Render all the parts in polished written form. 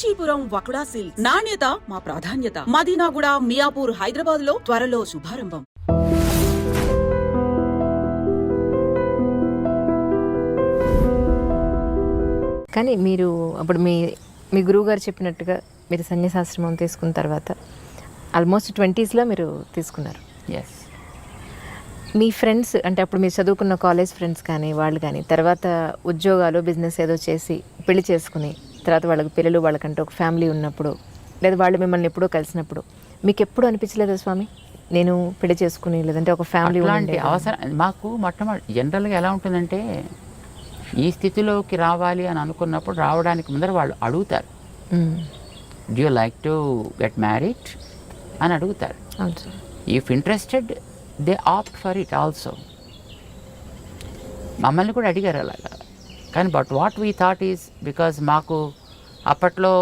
Kanchipuram వకుడా silks. నాణ్యత మా ప్రాధాన్యత. మదీనాగూడ, మియాపూర్, హైదరాబాద్ లో త్వరలో శుభారంభం. కానీ మీరు అప్పుడు మీ గురువు గారు చెప్పినట్టుగా మీరు సన్యాసాశ్రమం తీసుకున్న తర్వాత ఆల్మోస్ట్ 20s మీరు తీసుకున్నారు. ఎస్. మీ ఫ్రెండ్స్ అంటే అప్పుడు మీరు చదువుకున్న కాలేజ్ ఫ్రెండ్స్ కానీ వాళ్ళు కానీ తర్వాత ఉద్యోగాలు బిజినెస్ ఏదో చేసి పెళ్లి చేసుకుని తర్వాత వాళ్ళకి పిల్లలు వాళ్ళకంటే ఒక ఫ్యామిలీ ఉన్నప్పుడు లేదా వాళ్ళు మిమ్మల్ని ఎప్పుడో కలిసినప్పుడు మీకు ఎప్పుడు అనిపించలేదా స్వామి నేను పెళ్లి చేసుకుని లేదంటే ఒక ఫ్యామిలీ అలాంటి అవసరం మాకు మొట్టమొదటి జనరల్గా ఎలా ఉంటుందంటే ఈ స్థితిలోకి రావాలి అని అనుకున్నప్పుడు రావడానికి ముందర వాళ్ళు అడుగుతారు, do you like to get married అని అడుగుతారు. If interested they opt for it also. మమ్మల్ని కూడా అడిగారు అలాగా. కానీ but what we thought is because మాకు అప్పట్లో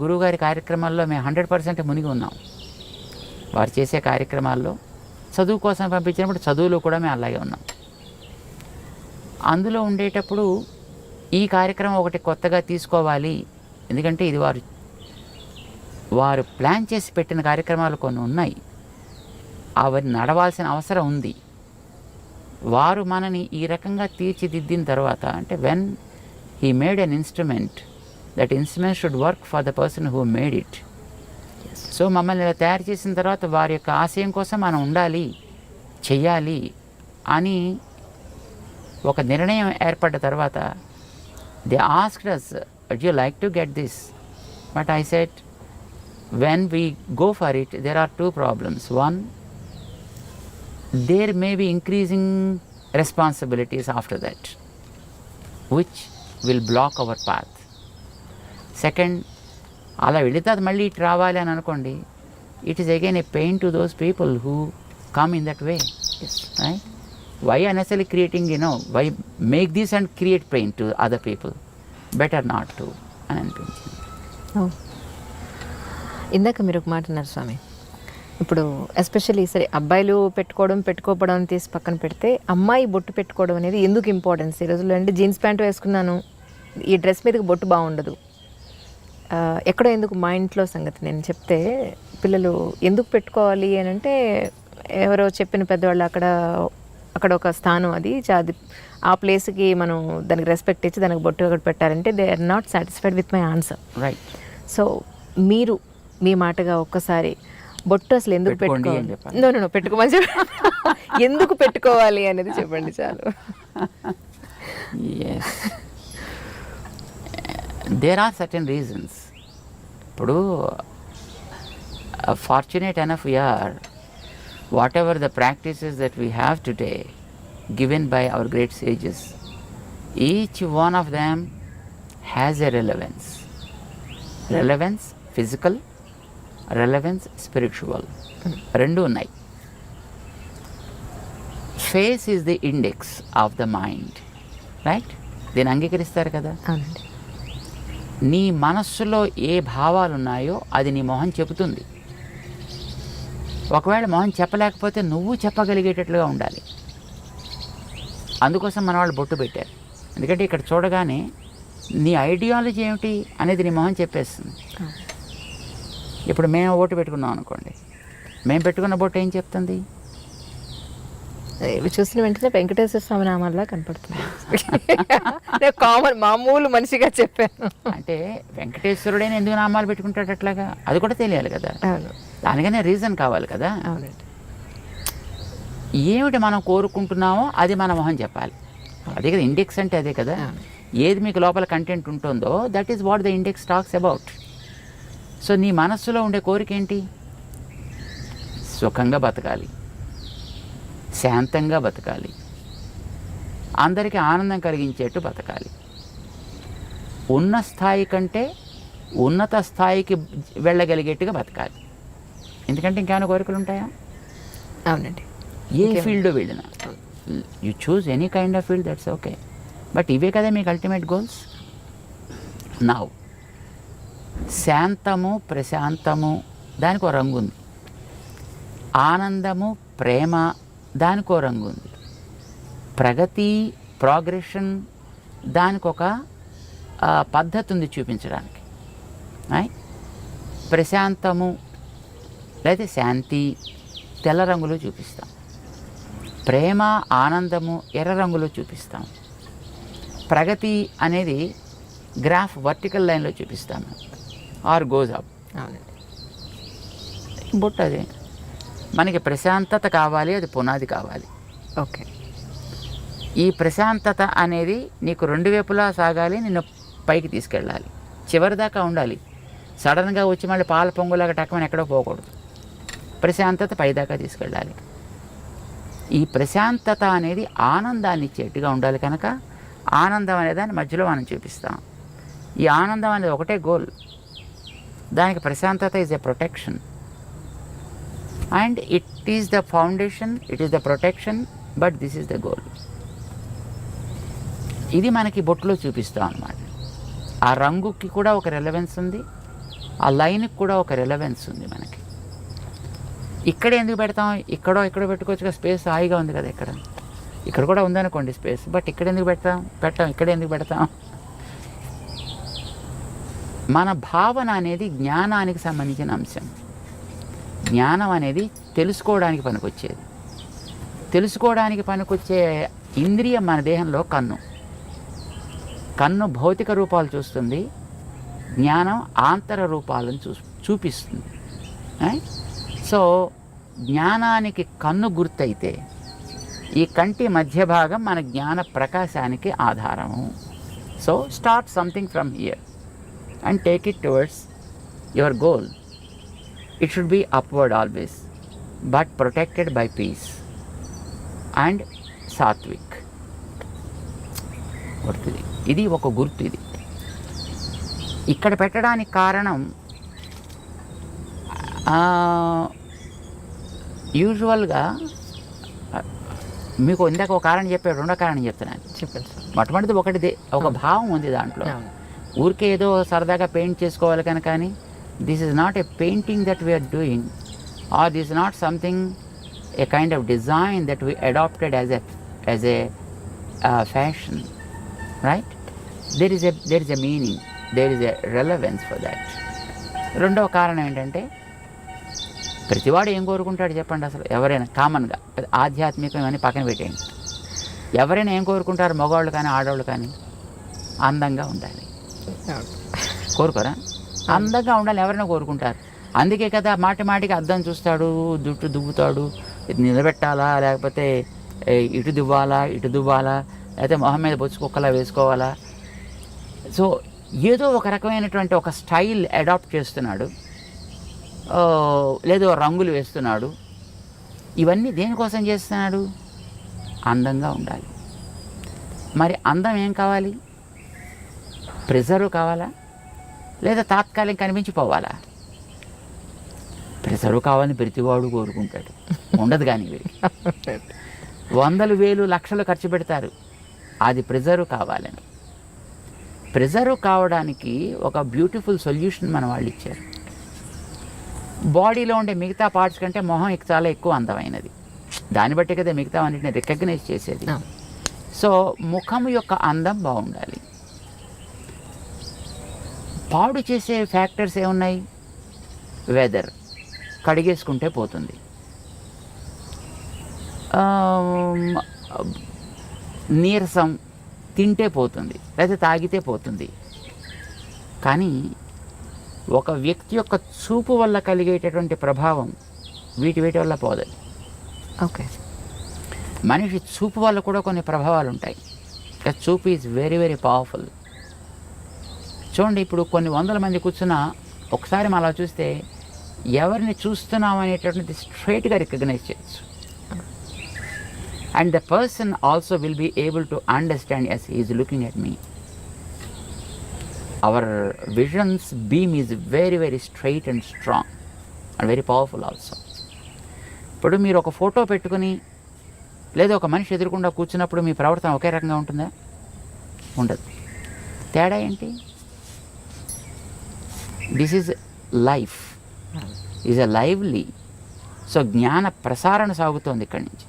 గురువుగారి కార్యక్రమాల్లో మేము 100% మునిగి ఉన్నాం. వారు చేసే కార్యక్రమాల్లో చదువు కోసం పంపించినప్పుడు చదువులో కూడా మేము అలాగే ఉన్నాం. అందులో ఉండేటప్పుడు ఈ కార్యక్రమం ఒకటి కొత్తగా తీసుకోవాలి, ఎందుకంటే ఇది వారు ప్లాన్ చేసి పెట్టిన కార్యక్రమాలు కొన్ని ఉన్నాయి, అవన్నీ నడవాల్సిన అవసరం ఉంది. వారు మనని ఈ రకంగా తీర్చిదిద్దిన తర్వాత అంటే when he made an instrument, that instrument should work for the person who made it. So మమ్మల్ని ఇలా తయారు చేసిన తర్వాత వారి యొక్క ఆశయం కోసం మనం ఉండాలి, చెయ్యాలి అని ఒక నిర్ణయం ఏర్పడ్డ తర్వాత they asked us, would you like to get this? But I said, when we go for it, there are two problems. One, there may be increasing responsibilities after that, which will block our path. Second, అలా వెళితే అది మళ్ళీ ఇటు రావాలి అని అనుకోండి, it is again A pain to those people who come in that way. Right? Why unnecessarily creating, why make this and create pain to other people? Better not to అని అనిపించింది. ఇందాక మీరు ఒక మాట అన్నారు స్వామి, ఇప్పుడు ఎస్పెషల్లీ సరే అబ్బాయిలు పెట్టుకోవడం తీసి పక్కన పెడితే అమ్మాయి బొట్టు పెట్టుకోవడం అనేది ఎందుకు ఇంపార్టెన్స్ ఈ రోజుల్లో అంటే జీన్స్ ప్యాంట్ వేసుకున్నాను ఈ డ్రెస్ మీదకి బొట్టు బాగుండదు ఎక్కడో ఎందుకు మా ఇంట్లో సంగతి నేను చెప్తే పిల్లలు ఎందుకు పెట్టుకోవాలి అని అంటే ఎవరో చెప్పిన పెద్దవాళ్ళు అక్కడ ఒక స్థానం అది ఆ ప్లేస్కి మనం దానికి రెస్పెక్ట్ ఇచ్చి దానికి బొట్టు ఒకటి పెట్టారంటే they are not satisfied with my answer. Right. So మీరు మీ మాటగా ఒక్కసారి బొట్టు అసలు ఎందుకు పెట్టుకోవాలి, నో పెట్టుకోమని చెప్పి ఎందుకు పెట్టుకోవాలి అనేది చెప్పండి చాలు. There are certain reasons. ఇప్పుడు fortunate enough we are, whatever the practices that we have today given by our great sages, each one of them has a relevance physical, relevance spiritual, rendu unnai. Face is the index of the mind, right? దీన్ని అంగీకరిస్తారు కదా. నీ మనస్సులో ఏ భావాలు ఉన్నాయో అది నీ మొహం చెబుతుంది. ఒకవేళ మొహం చెప్పలేకపోతే నువ్వు చెప్పగలిగేటట్లుగా ఉండాలి. అందుకోసం మన వాళ్ళు బొట్టు పెట్టారు. ఎందుకంటే ఇక్కడ చూడగానే నీ ఐడియాలజీ ఏమిటి అనేది నీ మొహం చెప్పేస్తుంది. ఇప్పుడు మేము బొట్టు పెట్టుకున్నాం అనుకోండి, మేము పెట్టుకున్న బొట్టు ఏం చెప్తుంది? ఇవి చూసిన వెంటనే వెంకటేశ్వర స్వామి నామాల్లా కనపడుతుంది. కామన్ మామూలు మనిషిగా చెప్పాను. అంటే వెంకటేశ్వరుడైన ఎందుకు నామాలు పెట్టుకుంటాడు అట్లాగా, అది కూడా తెలియాలి కదా. దానికనే రీజన్ కావాలి కదా. ఏమిటి మనం కోరుకుంటున్నామో అది మన మొహం చెప్పాలి. అదే కదా ఇండెక్స్ అంటే, అదే కదా. ఏది మీకు లోపల కంటెంట్ ఉంటుందో that is what the index talks about. So నీ మనస్సులో ఉండే కోరిక ఏంటి? సుఖంగా బతకాలి, శాంతంగా బతకాలి, అందరికీ ఆనందం కలిగించేట్టు బతకాలి, ఉన్న స్థాయి కంటే ఉన్నత స్థాయికి వెళ్ళగలిగేట్టుగా బతకాలి. ఎందుకంటే ఇంకేమైనా కోరికలు ఉంటాయా? అవునండి. ఏ ఫీల్డ్లో వెళ్ళినా you choose any kind of field, that's okay. But ఇవే కదా మీకు అల్టిమేట్ గోల్స్. నౌ శాంతము ప్రశాంతము దానికి ఒక రంగు ఉంది, ఆనందము ప్రేమ దానికి ఒక రంగు ఉంది, ప్రగతి ప్రోగ్రెషన్ దానికి ఒక పద్ధతి ఉంది చూపించడానికి. ప్రశాంతము లేదా శాంతి తెల్ల రంగులో చూపిస్తాం. ప్రేమ ఆనందము ఎర్ర రంగులో చూపిస్తాం. ప్రగతి అనేది గ్రాఫ్ వర్టికల్ లైన్లో చూపిస్తాము, ఆర్ గోజ్ అప్. బొట్టు అదే మనకి ప్రశాంతత కావాలి, అది పునాది కావాలి. ఓకే, ఈ ప్రశాంతత అనేది నీకు రెండు వైపులా సాగాలి, నిన్ను పైకి తీసుకెళ్ళాలి, చివరిదాకా ఉండాలి. సడన్గా వచ్చి మళ్ళీ పాల పొంగులాగా టక్కమని ఎక్కడో పోకూడదు. ప్రశాంతత పైదాకా తీసుకెళ్ళాలి. ఈ ప్రశాంతత అనేది ఆనందాన్ని ఇచ్చేట్టుగా ఉండాలి కనుక ఆనందం అనే దాన్ని మధ్యలో మనం చూపిస్తాం. ఈ ఆనందం అనేది ఒకటే గోల్. దానికి ప్రశాంతత is a protection and it is the foundation, it is the protection, but this is the goal. ఇది మనకి బొట్టులో చూపిస్తాం అన్నమాట. ఆ రంగుకి కూడా ఒక రెలవెన్స్ ఉంది, ఆ లైన్కి కూడా ఒక రెలవెన్స్ ఉంది మనకి. ఇక్కడ ఎందుకు పెడతాం? ఇక్కడో పెట్టుకోవచ్చు, స్పేస్ హాయిగా ఉంది కదా. ఇక్కడ కూడా ఉందనుకోండి స్పేస్, బట్ ఇక్కడ ఎందుకు పెట్టాం ఇక్కడ ఎందుకు పెడతాం? మన భావన అనేది జ్ఞానానికి సంబంధించిన అంశం. జ్ఞానం అనేది తెలుసుకోవడానికి పనికొచ్చేది. తెలుసుకోవడానికి పనికొచ్చే ఇంద్రియం మన దేహంలో కన్ను భౌతిక రూపాలు చూస్తుంది, జ్ఞానం ఆంతర రూపాలను చూపిస్తుంది. సో జ్ఞానానికి కన్ను గుర్తయితే ఈ కంటి మధ్య భాగం మన జ్ఞాన ప్రకాశానికి ఆధారము. So start something from here and take it towards your goal. It should be upward always, but protected by peace and సాత్విక్. గుర్తుది, ఇది ఒక గుర్తు. ఇది ఇక్కడ పెట్టడానికి కారణం యూజువల్గా మీకు ఇందాక ఒక కారణం చెప్పాడు, రెండో కారణం చెప్తున్నాను. చెప్పండి. మొట్టమొదటిది ఒక భావం ఉంది దాంట్లో. ఊరికే ఏదో సరదాగా పెయింట్ చేసుకోవాలి కానీ this is not a painting that we are doing, or this not something a kind of design that we adapted as a fashion, right? There is a meaning, there is a relevance for that. రెండవ కారణం ఏంటంటే ప్రతివాడు ఏం కోరుకుంటాడు చెప్పండి? అసలు ఎవరైనా కామన్గా ఆధ్యాత్మికం అని పక్కన పెట్టేయండి, ఎవరైనా ఏం కోరుకుంటారు? మగవాళ్ళు కానీ ఆడవాళ్ళు కానీ అందంగా ఉండాలి. కోరుకోరా? అందంగా ఉండాలి ఎవరైనా కోరుకుంటారు. అందుకే కదా మాటికి అద్దం చూస్తాడు, జుట్టు దువ్వుతాడు, ఇది నిలబెట్టాలా లేకపోతే ఇటు దువ్వాలా లేకపోతే మొహం మీద బొచ్చు కుక్కలా వేసుకోవాలా. సో ఏదో ఒక రకమైనటువంటి ఒక స్టైల్ అడాప్ట్ చేస్తున్నాడు, లేదో రంగులు వేస్తున్నాడు. ఇవన్నీ దేనికోసం చేస్తున్నాడు? అందంగా ఉండాలి. మరి అందం ఏం కావాలి? ప్రిజర్వ్ కావాలా లేదా తాత్కాలిక కనిపించిపోవాలా? ప్రిజర్వ్ కావాలని ప్రతివాడు కోరుకుంటాడు, ఉండదు. కానీ వందలు వేలు లక్షలు ఖర్చు పెడతారు అది ప్రిజర్వ్ కావాలని. ప్రిజర్వ్ కావడానికి ఒక బ్యూటిఫుల్ సొల్యూషన్ మన వాళ్ళు ఇచ్చారు. బాడీలో ఉండే మిగతా పార్ట్స్ కంటే మొహం చాలా ఎక్కువ అందమైనది. దాన్ని బట్టి కదా మిగతా అన్నిటిని రికగ్నైజ్ చేసేది. సో ముఖం యొక్క అందం బాగుండాలి. పాడు చేసే ఫ్యాక్టర్స్ ఏమున్నాయి? వెదర్, కడిగేసుకుంటే పోతుంది. నీరసం, తింటే పోతుంది, లేదా తాగితే పోతుంది. కానీ ఒక వ్యక్తి యొక్క చూపు వల్ల కలిగేటటువంటి ప్రభావం వీటి వల్ల పోదు. ఓకే, మనిషి చూపు వల్ల కూడా కొన్ని ప్రభావాలు ఉంటాయి. చూపు ఈజ్ వెరీ వెరీ పవర్ఫుల్. చూడండి, ఇప్పుడు కొన్ని వందల మంది కూర్చున్నా ఒకసారి మనం అలా చూస్తే ఎవరిని చూస్తున్నాం అనేటటువంటిది స్ట్రైట్గా రికగ్నైజ్ చేయొచ్చు. And the person also will be able to understand as he is looking at me. Our visions beam is very very straight and strong and very powerful also. ఇప్పుడు మీరు ఒక ఫోటో పెట్టుకుని లేదా ఒక మనిషి ఎదురుకుండా కూర్చున్నప్పుడు మీ ప్రవర్తన ఒకే రకంగా ఉంటుందా? ఉండదు. తేడా ఏంటి? This is life, is a lively. So జ్ఞాన ప్రసారణ సాగుతోంది ఇక్కడి నుంచి.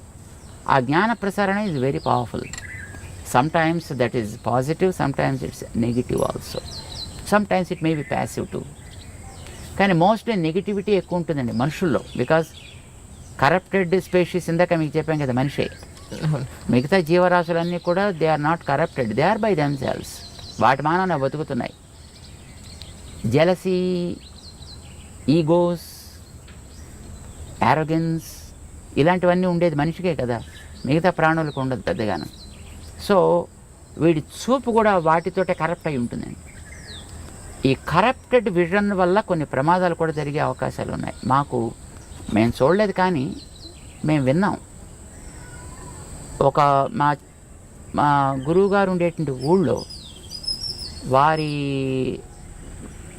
ఆ జ్ఞాన ప్రసారణ is very powerful. Sometimes that is positive, sometimes it's negative also, sometimes it may be passive too. కానీ మోస్ట్లీ నెగిటివిటీ ఎక్కువ ఉంటుందండి మనుషుల్లో. బికాజ్ కరప్టెడ్ స్పీషీస్ ఇందాక మీకు చెప్పాం కదా, మనిషే. మిగతా జీవరాశులన్నీ కూడా they are not corrupted, they are by themselves. వాటి మానాన బతుకుతున్నాయి. జెలసీ, ఈగోస్, యారోగెన్స్ ఇలాంటివన్నీ ఉండేది మనిషికే కదా, మిగతా ప్రాణులకు ఉండదు పెద్దగాను. సో వీడి చూపు కూడా వాటితోటే కరప్ట్ అయి ఉంటుందండి. ఈ కరప్టెడ్ విజన్ వల్ల కొన్ని ప్రమాదాలు కూడా జరిగే అవకాశాలు ఉన్నాయి. మేము చూడలేదు కానీ మేము విన్నాం. ఒక మా గురువుగారు ఉండేటువంటి ఊళ్ళో వారి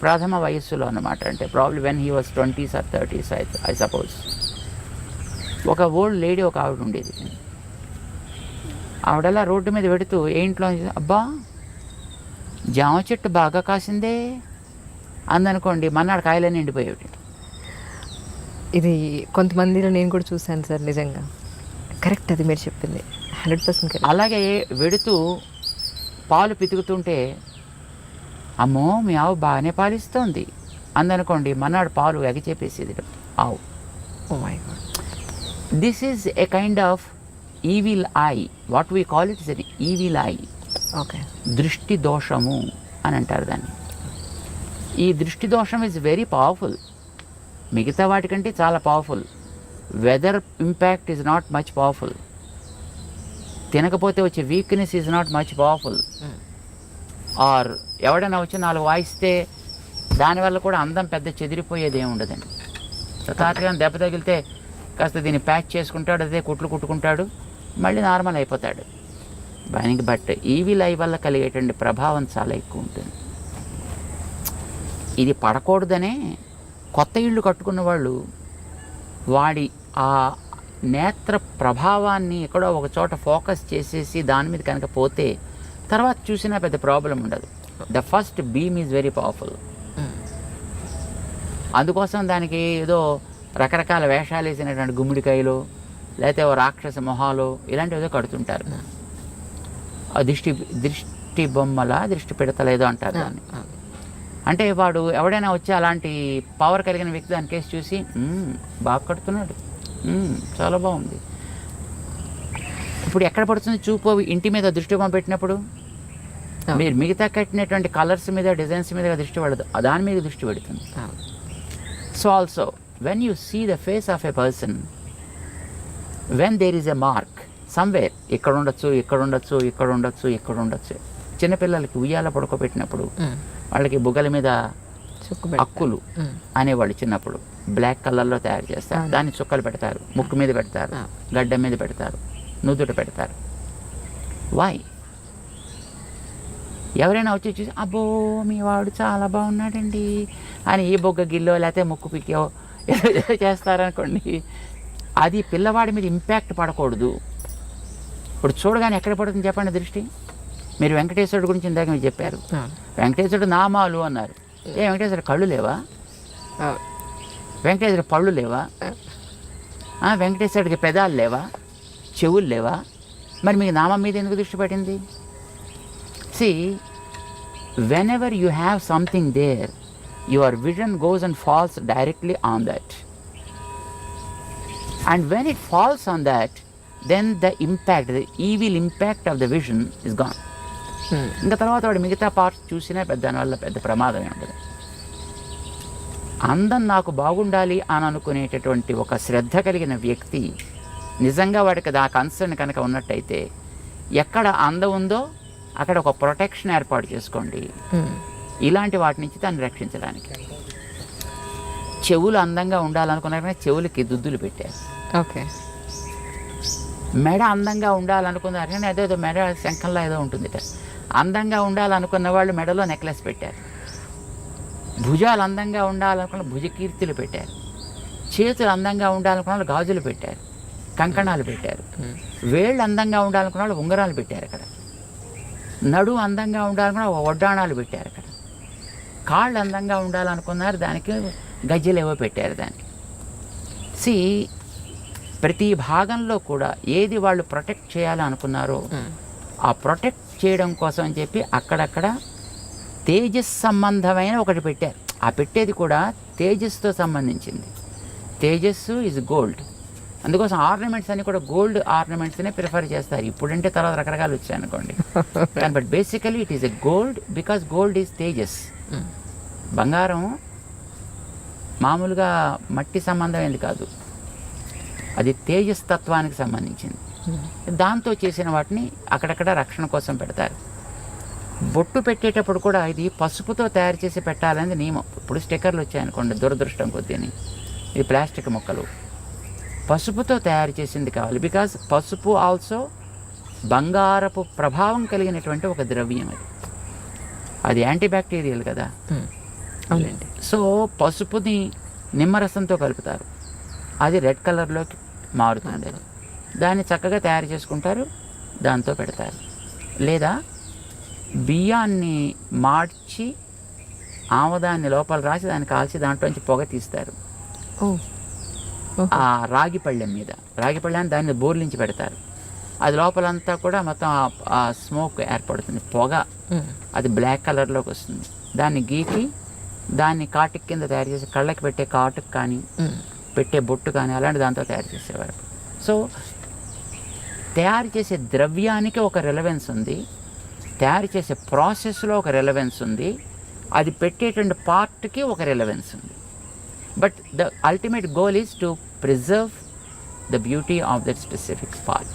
ప్రథమ వయస్సులో అన్నమాట, అంటే probably when he was 20s or 30s I suppose, ఒక ఓల్డ్ లేడీ ఒక ఆవిడ ఉండేది. ఆవిడలా రోడ్డు మీద పెడుతూ ఏంట్లో అబ్బా జామ చెట్టు బాగా కాసిందే అందనుకోండి, మన్నాడు కాయలన్నీ ఎండిపోయేవి. ఇది కొంతమందిలో నేను కూడా చూశాను సార్, నిజంగా కరెక్ట్ అది మీరు చెప్పింది 100% కరెక్ట్. అలాగే వెడుతూ పాలు పితుకుతుంటే అమ్మో మీ ఆవు బాగానే పాలిస్తోంది అందనుకోండి, మన్నాడు పాలు ఎగచేపేసేది ఆవు. Oh my God. This is a kind of evil eye, what we call it is an evil eye. Okay, దృష్టి దోషము అని అంటారు దాన్ని. ఈ దృష్టి దోషం ఈజ్ వెరీ పవర్ఫుల్, మిగతా వాటికంటే చాలా powerful. Weather impact is not much powerful. తినకపోతే వచ్చే weakness is not much powerful. Or ఎవడైనా వచ్చి 4 వాయిస్తే దానివల్ల కూడా అందం పెద్ద చెదిరిపోయేది ఏమి ఉండదండి. తాతగా దెబ్బ తగిలితే కాస్త దీన్ని ప్యాచ్ చేసుకుంటాడు, అదే కుట్లు కుట్టుకుంటాడు, మళ్ళీ నార్మల్ అయిపోతాడు. బట్ ఈవిల్ ఐ వల్ల కలిగేటువంటి ప్రభావం చాలా ఎక్కువ ఉంటుంది. ఇది పడకూడదనే కొత్త ఇళ్ళు కట్టుకున్న వాళ్ళు వాడి ఆ నేత్ర ప్రభావాన్ని ఎక్కడో ఒక చోట ఫోకస్ చేసేసి దాని మీద కనుక పోతే తర్వాత చూసినా పెద్ద ప్రాబ్లం ఉండదు. The first beam is very powerful. అందుకోసం దానికి ఏదో రకరకాల వేషాలు వేసినటువంటి గుమ్మిడికాయలు లేకపోతే ఓ రాక్షస మొహాలు ఇలాంటివి ఏదో కడుతుంటారు. దృష్టి బొమ్మల దృష్టి పెడతలేదో అంటారు దాన్ని. అంటే వాడు ఎవడైనా వచ్చి అలాంటి పవర్ కలిగిన వ్యక్తి దాని కేసు చూసి బాగా కడుతున్నాడు, చాలా బాగుంది. ఇప్పుడు ఎక్కడ పడుతుంది చూపు? ఇంటి మీద దృష్టి బొమ్మ పెట్టినప్పుడు మీరు మిగతా కట్టినటువంటి కలర్స్ మీద డిజైన్స్ మీద దృష్టి పడదు, దాని మీద దృష్టి పెడుతుంది. So also when you see the face of a person, when there is a mark somewhere, ఇక్కడ ఉండొచ్చు, ఇక్కడ ఉండొచ్చు, ఇక్కడ ఉండొచ్చు, ఇక్కడ ఉండొచ్చు. చిన్నపిల్లలకి ఉయ్యాల పడుకోబెట్టినప్పుడు వాళ్ళకి బుగ్గల మీద అక్కులు అనేవాళ్ళు చిన్నప్పుడు బ్లాక్ కలర్లో తయారు చేస్తారు, దాన్ని చుక్కలు పెడతారు, ముక్కు మీద పెడతారు, గడ్డ మీద పెడతారు, నుదుట పెడతారు. వై? ఎవరైనా వచ్చి చూసి అబ్బో మీ వాడు చాలా బాగున్నాడండి అని ఈ బొగ్గ గిల్లో లేకపోతే ముక్కు పిక్కో ఏదో చేస్తారనుకోండి, అది పిల్లవాడి మీద ఇంపాక్ట్ పడకూడదు. ఇప్పుడు చూడగానే ఎక్కడ పడుతుంది చెప్పండి దృష్టి? మీరు వెంకటేశ్వరుడు గురించి ఇందాక మీరు చెప్పారు, వెంకటేశ్వరుడు నామాలు అన్నారు. వెంకటేశ్వరుడు కళ్ళు లేవా? వెంకటేశ్వరుడు పళ్ళు లేవా? వెంకటేశ్వరుడికి పెదాలు లేవా? చెవులు లేవా? మరి మీకు నామం మీద ఎందుకు దృష్టి పడింది? See, whenever you have something there, your vision goes and falls directly on that. And when it falls on that, then the impact, the evil impact of the vision is gone. ఇంకా తర్వాత వాడు మిగతా parts చూసినా దానివల్ల పెద్ద ప్రమాదమే ఉండదు. అందం నాకు బాగుండాలి అని అనుకునేటటువంటి ఒక శ్రద్ధ కలిగిన వ్యక్తి నిజంగా వాడికి ఆ కన్సర్న్ కనుక ఉన్నట్టయితే ఎక్కడ అందం ఉందో అక్కడ ఒక ప్రొటెక్షన్ ఏర్పాటు చేసుకోండి ఇలాంటి వాటి నుంచి దాన్ని రక్షించడానికి. చెవులు అందంగా ఉండాలనుకున్నారని చెవులకి దుద్దులు పెట్టారు. ఓకే. మెడ అందంగా ఉండాలనుకున్నారు కానీ అదేదో మెడ శంఖంలో ఏదో ఉంటుందిట. అందంగా ఉండాలనుకున్న వాళ్ళు మెడలో నెక్లెస్ పెట్టారు. భుజాలు అందంగా ఉండాలనుకున్న భుజకీర్తులు పెట్టారు. చేతులు అందంగా ఉండాలనుకున్న వాళ్ళు గాజులు పెట్టారు, కంకణాలు పెట్టారు. వేళ్ళు అందంగా ఉండాలనుకున్న వాళ్ళు ఉంగరాలు పెట్టారు. అక్కడ నడు అందంగా ఉండాలనుకున్న వడ్డాణాలు పెట్టారు. అక్కడ కాళ్ళు అందంగా ఉండాలనుకున్నారు, దానికి గజ్జలు ఏవో పెట్టారు. దానికి ప్రతి భాగంలో కూడా ఏది వాళ్ళు ప్రొటెక్ట్ చేయాలని అనుకున్నారో ఆ ప్రొటెక్ట్ చేయడం కోసం అని చెప్పి అక్కడక్కడ తేజస్ సంబంధమైన ఒకటి పెట్టారు. ఆ పెట్టేది కూడా తేజస్తో సంబంధించింది. తేజస్సు ఈజ్ గోల్డ్. అందుకోసం ఆర్నమెంట్స్ అన్ని కూడా గోల్డ్ ఆర్నమెంట్స్నే ప్రిఫర్ చేస్తారు. ఇప్పుడంటే తర్వాత రకరకాలు వచ్చాయి అనుకోండి. But basically it is a gold because gold is Tejas. బంగారం మామూలుగా మట్టి సంబంధమైనది కాదు, అది తేజస్ తత్వానికి సంబంధించింది. దాంతో చేసిన వాటిని అక్కడక్కడ రక్షణ కోసం పెడతారు. బొట్టు పెట్టేటప్పుడు కూడా ఇది పసుపుతో తయారు చేసి పెట్టాలనేది నియమం. ఇప్పుడు స్టిక్కర్లు వచ్చాయనుకోండి, దురదృష్టం కొద్దిని, ఇది ప్లాస్టిక్ మొక్కలు, పసుపుతో తయారు చేసింది కావాలి. బికాజ్ పసుపు ఆల్సో బంగారపు ప్రభావం కలిగినటువంటి ఒక ద్రవ్యం. అది యాంటీబ్యాక్టీరియల్ కదా. అవునండి. సో పసుపుని నిమ్మరసంతో కలుపుతారు, అది రెడ్ కలర్లోకి మారుతుంది. దాన్ని చక్కగా తయారు చేసుకుంటారు, దాంతో పెడతారు. లేదా బియ్యాన్ని మార్చి ఆమదాన్ని లోపల రాసి దాన్ని కాల్చి దాంట్లోంచి పొగ తీస్తారు. ఆ రాగి పళ్ళెం మీద, రాగి పళ్ళెని దాన్ని బోర్లించి పెడతారు. అది లోపలంతా కూడా మొత్తం ఆ స్మోక్ ఏర్పడుతుంది, పొగ. అది బ్లాక్ కలర్లోకి వస్తుంది. దాన్ని గీకి దాన్ని కాటుక్ కింద తయారు చేసి కళ్ళకి పెట్టే కాటుక్ కానీ పెట్టే బొట్టు కానీ అలాంటి దాంతో తయారు చేసేవారు. సో తయారు చేసే ద్రవ్యానికి ఒక రెలవెన్స్ ఉంది, తయారు చేసే ప్రాసెస్లో ఒక రెలవెన్స్ ఉంది, అది పెట్టేటువంటి పార్ట్కి ఒక రెలవెన్స్ ఉంది. But the ultimate goal is to preserve the beauty of that specific part.